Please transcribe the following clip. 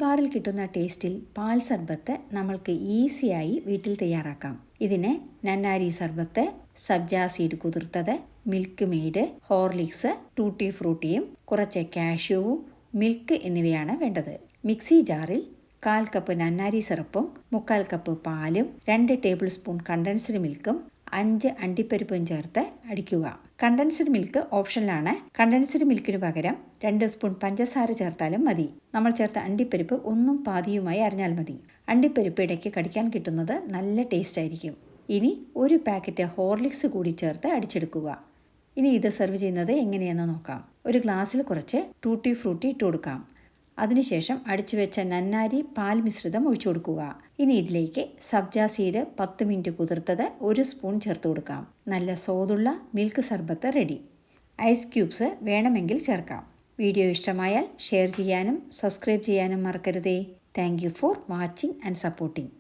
ബാറിൽ കിട്ടുന്ന ടേസ്റ്റിൽ പാൽ സർബത്ത് നമ്മൾക്ക് ഈസിയായി വീട്ടിൽ തയ്യാറാക്കാം. ഇതിന് നന്നാരി സർബത്ത്, സബ്ജാ സീഡ് കുതിർത്തത്, മിൽക്ക് മെയ്ഡ്, ഹോർലിക്സ്, ടൂട്ടി ഫ്രൂട്ടിയും കുറച്ച് കാഷ്യൂവും മിൽക്ക് എന്നിവയാണ് വേണ്ടത്. മിക്സി ജാറിൽ 1/4 കപ്പ് നന്നാരി സിറപ്പും 3/4 കപ്പ് പാലും 2 ടേബിൾ സ്പൂൺ കണ്ടൻസ്ഡ് മിൽക്കും 5 അണ്ടിപ്പരിപ്പും ചേർത്ത് അടിക്കുക. കണ്ടൻസ്ഡ് മിൽക്ക് ഓപ്ഷനിലാണ്. കണ്ടൻസ്ഡ് മിൽക്കിന് പകരം 2 സ്പൂൺ പഞ്ചസാര ചേർത്താലും മതി. നമ്മൾ ചേർത്ത അണ്ടിപ്പരിപ്പ് ഒന്നും പാതിയുമായി അരിഞ്ഞാൽ മതി. അണ്ടിപ്പരിപ്പ് ഇടയ്ക്ക് കടിക്കാൻ കിട്ടുന്നത് നല്ല ടേസ്റ്റ് ആയിരിക്കും. ഇനി 1 പാക്കറ്റ് ഹോർലിക്സ് കൂടി ചേർത്ത് അടിച്ചെടുക്കുക. ഇനി ഇത് സെർവ് ചെയ്യുന്നത് എങ്ങനെയെന്ന് നോക്കാം. ഒരു ഗ്ലാസ്സിൽ കുറച്ച് ടൂട്ടി ഫ്രൂട്ടി ഇട്ട് കൊടുക്കാം. അതിനുശേഷം അടിച്ചു വെച്ച നന്നാരി പാൽ മിശ്രിതം ഒഴിച്ചു കൊടുക്കുക. ഇനി ഇതിലേക്ക് സബ്ജാ സീഡ് 10 മിനിറ്റ് കുതിർത്തത് 1 സ്പൂൺ ചേർത്ത് കൊടുക്കാം. നല്ല സ്വാദുള്ള മിൽക്ക് സർബത്ത് റെഡി. ഐസ് ക്യൂബ്സ് വേണമെങ്കിൽ ചേർക്കാം. വീഡിയോ ഇഷ്ടമായാൽ ഷെയർ ചെയ്യാനും സബ്സ്ക്രൈബ് ചെയ്യാനും മറക്കരുതേ. Thank you for watching and supporting.